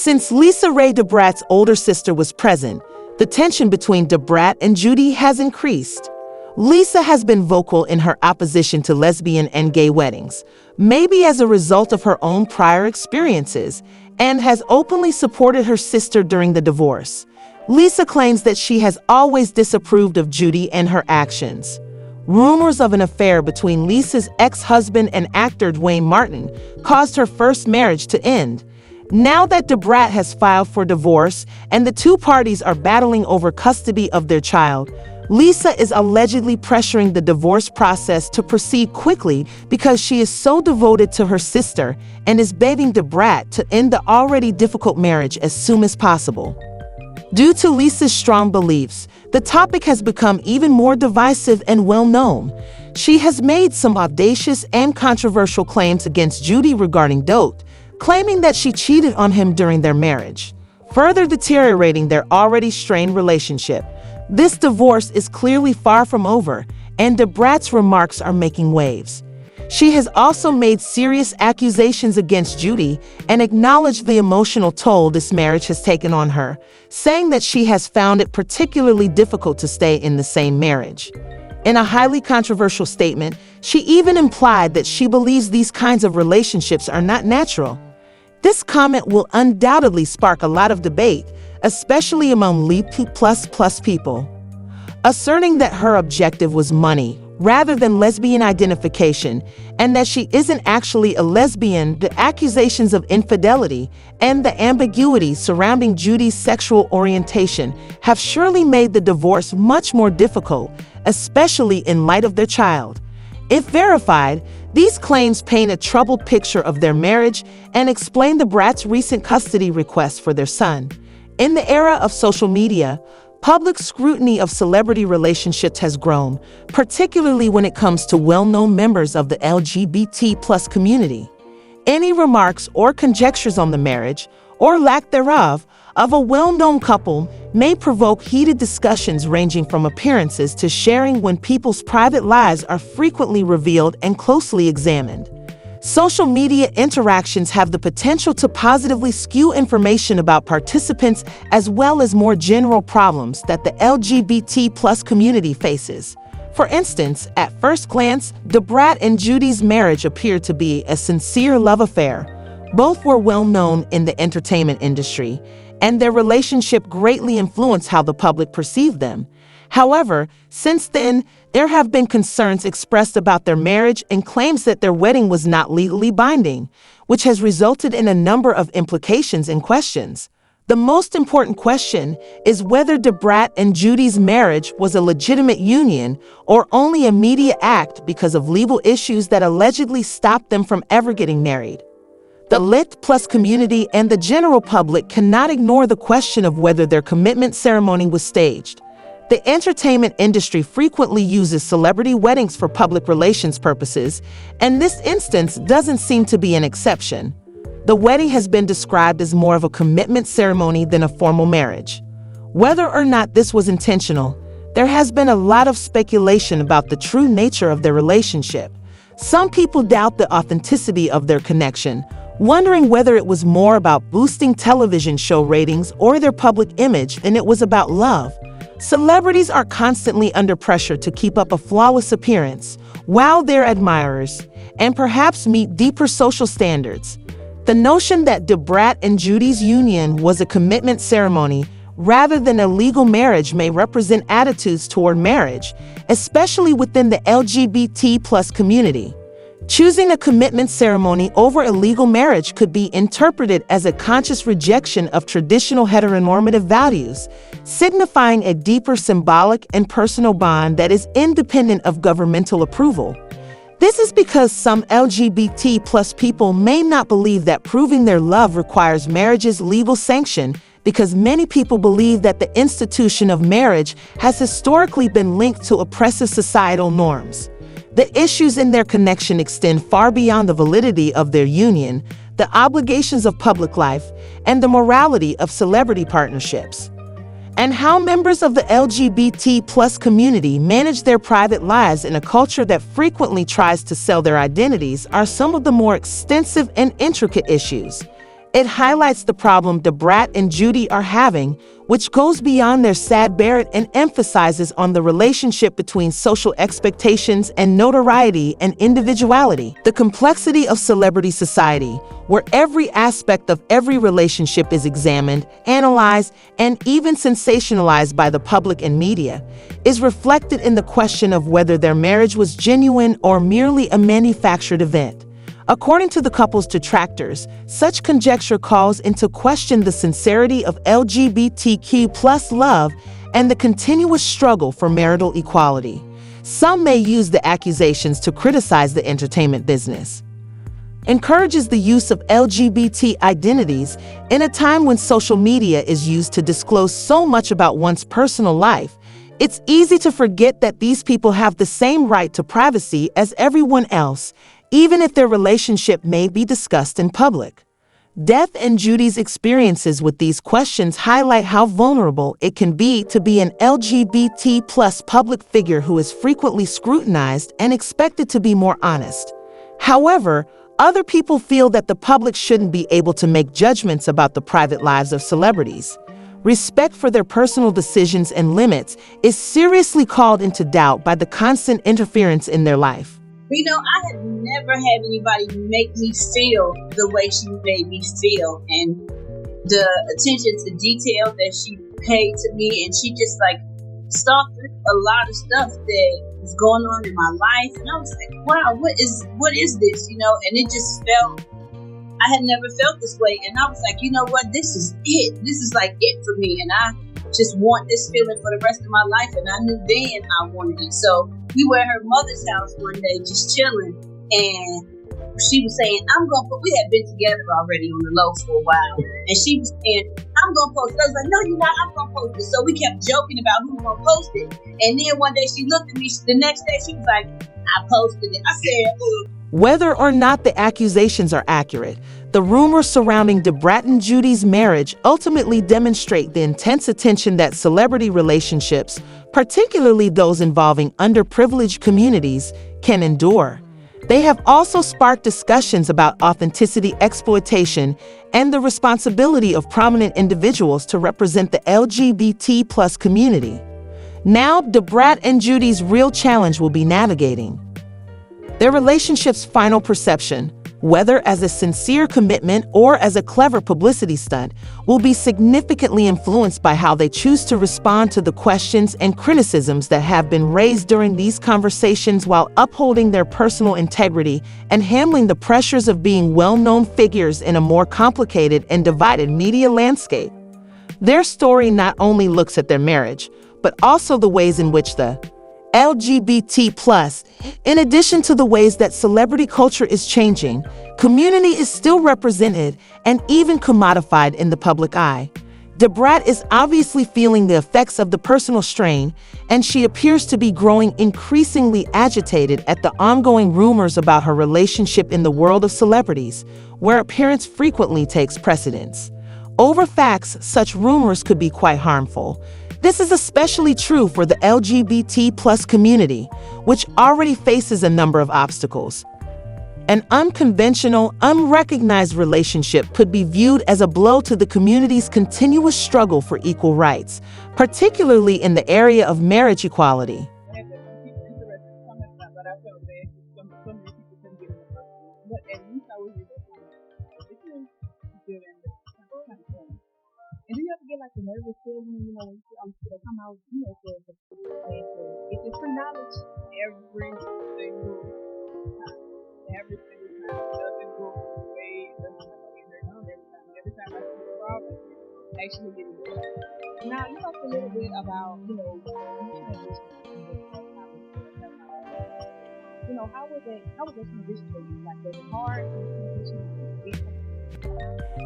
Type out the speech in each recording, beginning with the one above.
Since LisaRaye Brat's older sister was present, the tension between Brat and Judy has increased. Lisa has been vocal in her opposition to lesbian and gay weddings, maybe as a result of her own prior experiences, and has openly supported her sister during the divorce. Lisa claims that she has always disapproved of Judy and her actions. Rumors of an affair between Lisa's ex-husband and actor Dwayne Martin caused her first marriage to end. Now that Brat has filed for divorce and the two parties are battling over custody of their child, Lisa is allegedly pressuring the divorce process to proceed quickly because she is so devoted to her sister and is begging Brat to end the already difficult marriage as soon as possible. Due to Lisa's strong beliefs, the topic has become even more divisive and well-known. She has made some audacious and controversial claims against Judy regarding dote, claiming that she cheated on him during their marriage, further deteriorating their already strained relationship. This divorce is clearly far from over, and Brat's remarks are making waves. She has also made serious accusations against Judy and acknowledged the emotional toll this marriage has taken on her, saying that she has found it particularly difficult to stay in the same marriage. In a highly controversial statement, she even implied that she believes these kinds of relationships are not natural. This comment will undoubtedly spark a lot of debate, especially among LGBTQ+ people. Asserting that her objective was money rather than lesbian identification, and that she isn't actually a lesbian, the accusations of infidelity and the ambiguity surrounding Judy's sexual orientation have surely made the divorce much more difficult, especially in light of their child. If verified, these claims paint a troubled picture of their marriage and explain Brat's recent custody request for their son. In the era of social media, public scrutiny of celebrity relationships has grown, particularly when it comes to well-known members of the LGBT+ community. Any remarks or conjectures on the marriage, or lack thereof, of a well-known couple may provoke heated discussions ranging from appearances to sharing when people's private lives are frequently revealed and closely examined. Social media interactions have the potential to positively skew information about participants as well as more general problems that the LGBT+ community faces. For instance, at first glance, Brat and Judy's marriage appeared to be a sincere love affair. Both were well known in the entertainment industry, and their relationship greatly influenced how the public perceived them. However, since then, there have been concerns expressed about their marriage and claims that their wedding was not legally binding, which has resulted in a number of implications and questions. The most important question is whether Brat and Judy's marriage was a legitimate union or only a media act because of legal issues that allegedly stopped them from ever getting married. The LGBTQ+ community and the general public cannot ignore the question of whether their commitment ceremony was staged. The entertainment industry frequently uses celebrity weddings for public relations purposes, and this instance doesn't seem to be an exception. The wedding has been described as more of a commitment ceremony than a formal marriage. Whether or not this was intentional, there has been a lot of speculation about the true nature of their relationship. Some people doubt the authenticity of their connection, wondering whether it was more about boosting television show ratings or their public image than it was about love. Celebrities are constantly under pressure to keep up a flawless appearance, wow their admirers, and perhaps meet deeper social standards. The notion that Brat and Judy's union was a commitment ceremony rather than a legal marriage may represent attitudes toward marriage, especially within the LGBT+ community. Choosing a commitment ceremony over a legal marriage could be interpreted as a conscious rejection of traditional heteronormative values, signifying a deeper symbolic and personal bond that is independent of governmental approval. This is because some LGBT+ people may not believe that proving their love requires marriage's legal sanction, because many people believe that the institution of marriage has historically been linked to oppressive societal norms. The issues in their connection extend far beyond the validity of their union, the obligations of public life, and the morality of celebrity partnerships. And how members of the LGBT+ community manage their private lives in a culture that frequently tries to sell their identities are some of the more extensive and intricate issues. It highlights the problem Brat and Judy are having, which goes beyond their sad Brat and emphasizes on the relationship between social expectations and notoriety and individuality. The complexity of celebrity society, where every aspect of every relationship is examined, analyzed, and even sensationalized by the public and media, is reflected in the question of whether their marriage was genuine or merely a manufactured event. According to the couple's detractors, such conjecture calls into question the sincerity of LGBTQ+ love and the continuous struggle for marital equality. Some may use the accusations to criticize the entertainment business. Encourages the use of LGBT identities in a time when social media is used to disclose so much about one's personal life. It's easy to forget that these people have the same right to privacy as everyone else, even if their relationship may be discussed in public. Death and Judy's experiences with these questions highlight how vulnerable it can be to be an LGBT+ public figure who is frequently scrutinized and expected to be more honest. However, other people feel that the public shouldn't be able to make judgments about the private lives of celebrities. Respect for their personal decisions and limits is seriously called into doubt by the constant interference in their life. I had never had anybody make me feel the way she made me feel, and the attention to detail that she paid to me, and she just saw through a lot of stuff that was going on in my life, and I was like, wow, what is this, and it just felt, I had never felt this way, and I was like, you know what, this is it for me, and I just want this feeling for the rest of my life, and I knew then I wanted it. So we were at her mother's house one day just chilling, and she was saying, we had been together already on the low for a while, and she was saying, I'm gonna post it. I was like, no, you're not, I'm gonna post it. So we kept joking about who's gonna post it, and then one day she looked at me, the next day she was like, I posted it. I said, Whether or not the accusations are accurate, the rumors surrounding Brat and Judy's marriage ultimately demonstrate the intense attention that celebrity relationships, particularly those involving underprivileged communities, can endure. They have also sparked discussions about authenticity exploitation and the responsibility of prominent individuals to represent the LGBT+ community. Now, Brat and Judy's real challenge will be navigating their relationship's final perception, whether as a sincere commitment or as a clever publicity stunt, will be significantly influenced by how they choose to respond to the questions and criticisms that have been raised during these conversations while upholding their personal integrity and handling the pressures of being well-known figures in a more complicated and divided media landscape. Their story not only looks at their marriage, but also the ways in which the LGBT+, in addition to the ways that celebrity culture is changing, community is still represented and even commodified in the public eye. Brat is obviously feeling the effects of the personal strain, and she appears to be growing increasingly agitated at the ongoing rumors about her relationship in the world of celebrities, where appearance frequently takes precedence. Over facts, such rumors could be quite harmful. This is especially true for the LGBT+ community, which already faces a number of obstacles. An unconventional, unrecognized relationship could be viewed as a blow to the community's continuous struggle for equal rights, particularly in the area of marriage equality. And do you ever get a nervous feeling, when you come out, it's just for knowledge every single time. Every single time. It doesn't go away. It doesn't go every time. Every time I see a problem, actually getting better. Now, you talked a little bit about, how was that transition for you? Was it hard to transition?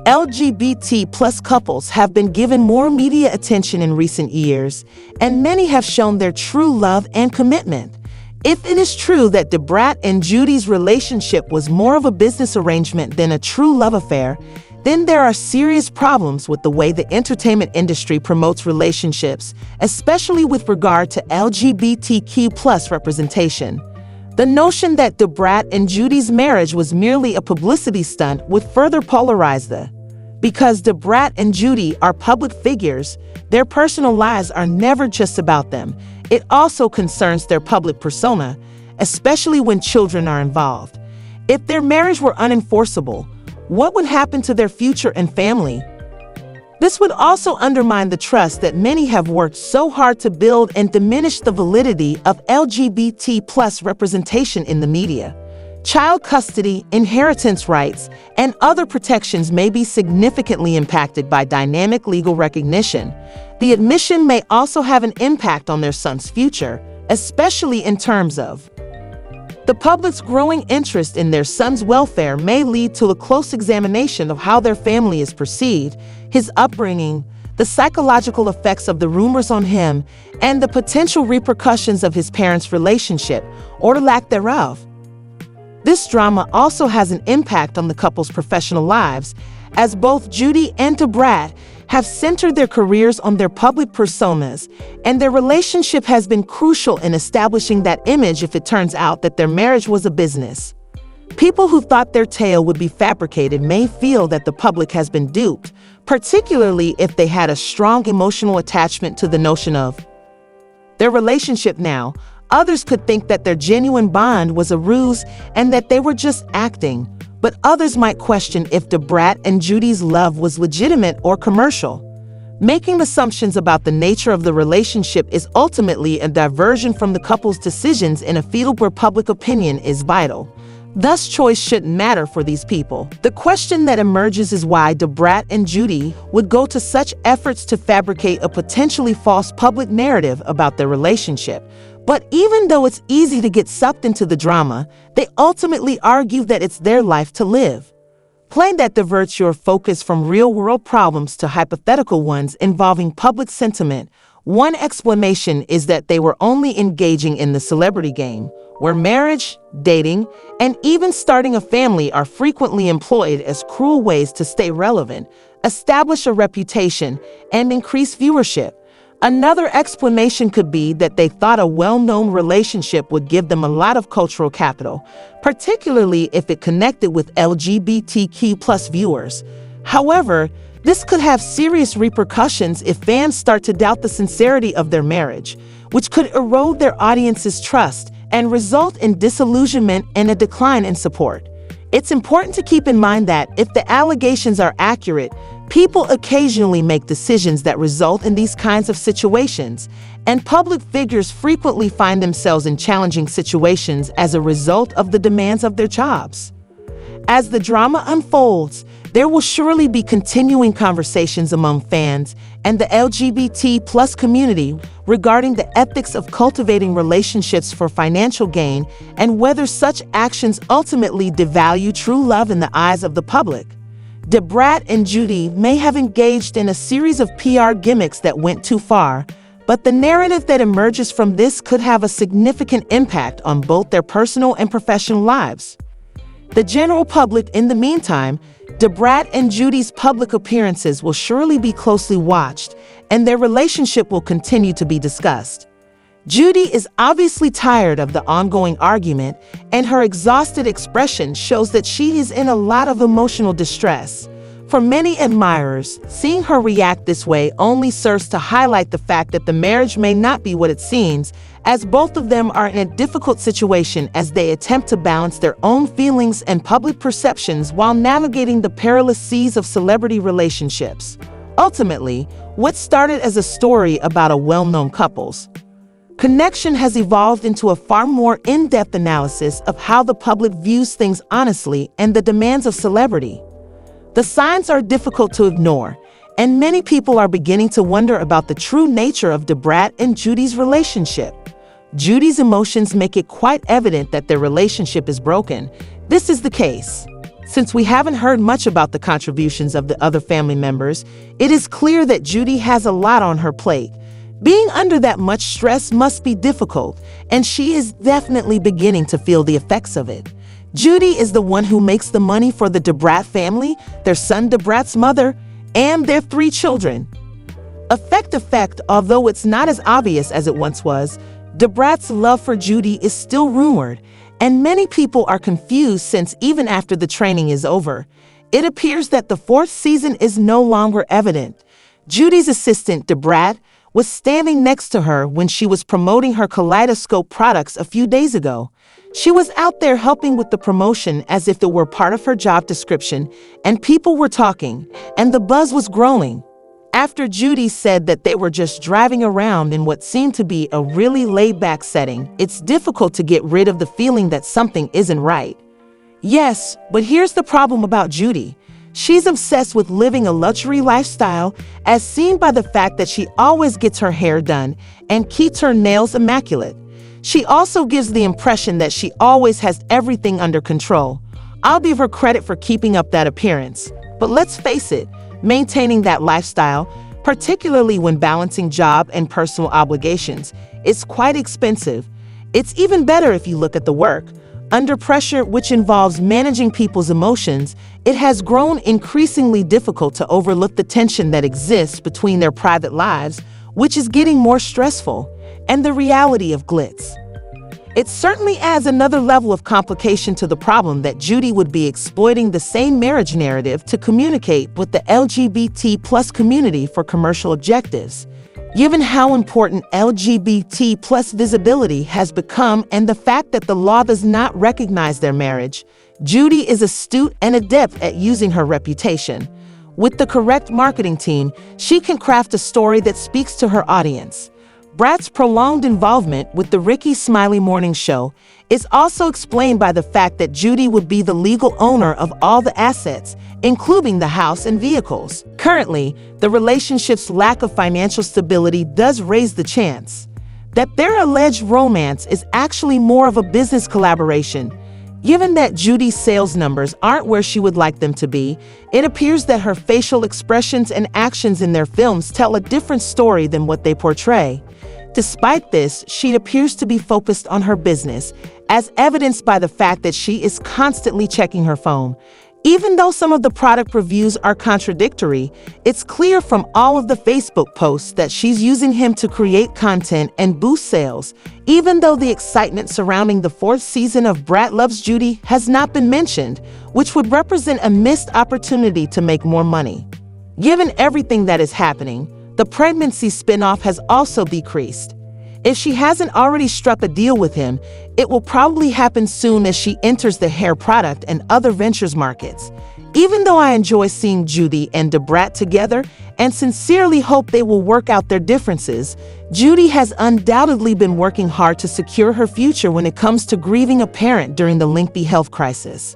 LGBT+ couples have been given more media attention in recent years, and many have shown their true love and commitment. If it is true that Brat and Judy's relationship was more of a business arrangement than a true love affair, then there are serious problems with the way the entertainment industry promotes relationships, especially with regard to LGBTQ+ representation. The notion that Brat and Judy's marriage was merely a publicity stunt would further polarize the Because Brat and Judy are public figures, their personal lives are never just about them. It also concerns their public persona, especially when children are involved. If their marriage were unenforceable, what would happen to their future and family? This would also undermine the trust that many have worked so hard to build and diminish the validity of LGBT+ representation in the media. Child custody, inheritance rights, and other protections may be significantly impacted by dynamic legal recognition. The admission may also have an impact on their son's future, especially in terms of the public's growing interest in their son's welfare may lead to a close examination of how their family is perceived, his upbringing, the psychological effects of the rumors on him, and the potential repercussions of his parents' relationship, or lack thereof. This drama also has an impact on the couple's professional lives, as both Judy and Brat have centered their careers on their public personas, and their relationship has been crucial in establishing that image if it turns out that their marriage was a business. People who thought their tale would be fabricated may feel that the public has been duped, particularly if they had a strong emotional attachment to the notion of their relationship now. Others could think that their genuine bond was a ruse and that they were just acting, but others might question if Brat and Judy's love was legitimate or commercial. Making assumptions about the nature of the relationship is ultimately a diversion from the couple's decisions in a field where public opinion is vital. Thus, choice shouldn't matter for these people. The question that emerges is why Brat and Judy would go to such efforts to fabricate a potentially false public narrative about their relationship. But even though it's easy to get sucked into the drama, they ultimately argue that it's their life to live. Play that diverts your focus from real-world problems to hypothetical ones involving public sentiment. One explanation is that they were only engaging in the celebrity game, where marriage, dating, and even starting a family are frequently employed as cruel ways to stay relevant, establish a reputation, and increase viewership. Another explanation could be that they thought a well-known relationship would give them a lot of cultural capital, particularly if it connected with LGBTQ+ viewers. However, this could have serious repercussions if fans start to doubt the sincerity of their marriage, which could erode their audience's trust and result in disillusionment and a decline in support. It's important to keep in mind that if the allegations are accurate, people occasionally make decisions that result in these kinds of situations, and public figures frequently find themselves in challenging situations as a result of the demands of their jobs. As the drama unfolds, there will surely be continuing conversations among fans and the LGBT+ community regarding the ethics of cultivating relationships for financial gain and whether such actions ultimately devalue true love in the eyes of the public. Brat and Judy may have engaged in a series of PR gimmicks that went too far, but the narrative that emerges from this could have a significant impact on both their personal and professional lives. The general public, in the meantime, Brat and Judy's public appearances will surely be closely watched, and their relationship will continue to be discussed. Judy is obviously tired of the ongoing argument, and her exhausted expression shows that she is in a lot of emotional distress. For many admirers, seeing her react this way only serves to highlight the fact that the marriage may not be what it seems, as both of them are in a difficult situation as they attempt to balance their own feelings and public perceptions while navigating the perilous seas of celebrity relationships. Ultimately, what started as a story about a well-known couple's connection has evolved into a far more in-depth analysis of how the public views things honestly and the demands of celebrity. The signs are difficult to ignore, and many people are beginning to wonder about the true nature of Brat and Judy's relationship. Judy's emotions make it quite evident that their relationship is broken. This is the case. Since we haven't heard much about the contributions of the other family members, it is clear that Judy has a lot on her plate. Being under that much stress must be difficult, and she is definitely beginning to feel the effects of it. Judy is the one who makes the money for the Brat family, their son Brat's mother, and their 3 children. Effect, although it's not as obvious as it once was, Brat's love for Judy is still rumored, and many people are confused since even after the training is over, It appears that the fourth season is no longer evident. Judy's assistant, Brat, was standing next to her when she was promoting her Kaleidoscope products a few days ago. She was out there helping with the promotion as if it were part of her job description, and people were talking, and the buzz was growing. After Judy said that they were just driving around in what seemed to be a really laid-back setting, it's difficult to get rid of the feeling that something isn't right. Yes, but here's the problem about Judy. She's obsessed with living a luxury lifestyle, as seen by the fact that she always gets her hair done and keeps her nails immaculate. She also gives the impression that she always has everything under control. I'll give her credit for keeping up that appearance. But let's face it, maintaining that lifestyle, particularly when balancing job and personal obligations, is quite expensive. It's even better if you look at the work. Under pressure, which involves managing people's emotions, it has grown increasingly difficult to overlook the tension that exists between their private lives, which is getting more stressful, and the reality of glitz. It certainly adds another level of complication to the problem that Judy would be exploiting the same marriage narrative to communicate with the LGBT+ community for commercial objectives. Given how important LGBT+ visibility has become and the fact that the law does not recognize their marriage, Judy is astute and adept at using her reputation. With the correct marketing team, she can craft a story that speaks to her audience. Brat's prolonged involvement with the Ricky Smiley Morning Show is also explained by the fact that Judy would be the legal owner of all the assets, including the house and vehicles. Currently, the relationship's lack of financial stability does raise the chance that their alleged romance is actually more of a business collaboration. Given that Judy's sales numbers aren't where she would like them to be, it appears that her facial expressions and actions in their films tell a different story than what they portray. Despite this, she appears to be focused on her business, as evidenced by the fact that she is constantly checking her phone. Even though some of the product reviews are contradictory, it's clear from all of the Facebook posts that she's using him to create content and boost sales, even though the excitement surrounding the fourth season of Brat Loves Judy has not been mentioned, which would represent a missed opportunity to make more money. Given everything that is happening, the pregnancy spinoff has also decreased. If she hasn't already struck a deal with him, it will probably happen soon as she enters the hair product and other ventures markets. Even though I enjoy seeing Judy and Brat together and sincerely hope they will work out their differences, Judy has undoubtedly been working hard to secure her future when it comes to grieving a parent during the lengthy health crisis.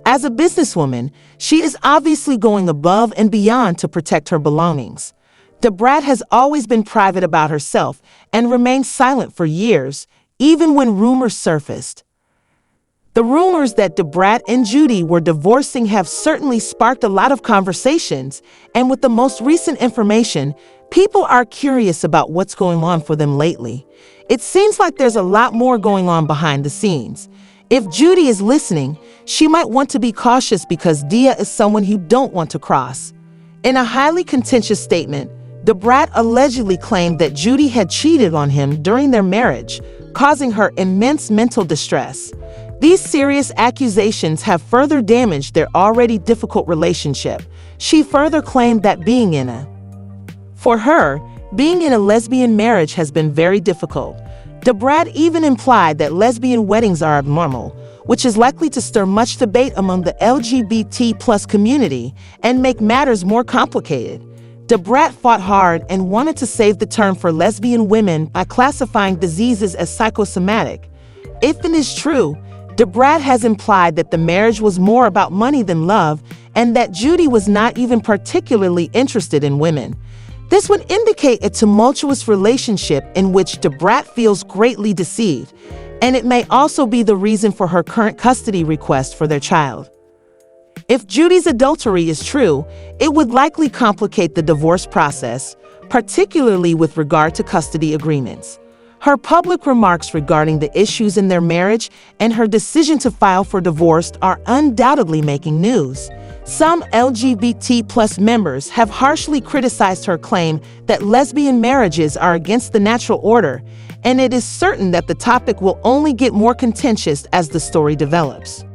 As a businesswoman, she is obviously going above and beyond to protect her belongings. Brat has always been private about herself and remained silent for years, even when rumors surfaced. The rumors that Brat and Judy were divorcing have certainly sparked a lot of conversations, and with the most recent information, people are curious about what's going on for them lately. It seems like there's a lot more going on behind the scenes. If Judy is listening, she might want to be cautious because Dia is someone you don't want to cross. In a highly contentious statement, Brat allegedly claimed that Judy had cheated on him during their marriage, causing her immense mental distress. These serious accusations have further damaged their already difficult relationship. She further claimed that for her, being in a lesbian marriage has been very difficult. Brat even implied that lesbian weddings are abnormal, which is likely to stir much debate among the LGBT+ community and make matters more complicated. Brat fought hard and wanted to save the term for lesbian women by classifying diseases as psychosomatic. If it is true, Brat has implied that the marriage was more about money than love and that Judy was not even particularly interested in women. This would indicate a tumultuous relationship in which Brat feels greatly deceived, and it may also be the reason for her current custody request for their child. If Judy's adultery is true, it would likely complicate the divorce process, particularly with regard to custody agreements. Her public remarks regarding the issues in their marriage and her decision to file for divorce are undoubtedly making news. Some LGBT+ members have harshly criticized her claim that lesbian marriages are against the natural order, and it is certain that the topic will only get more contentious as the story develops.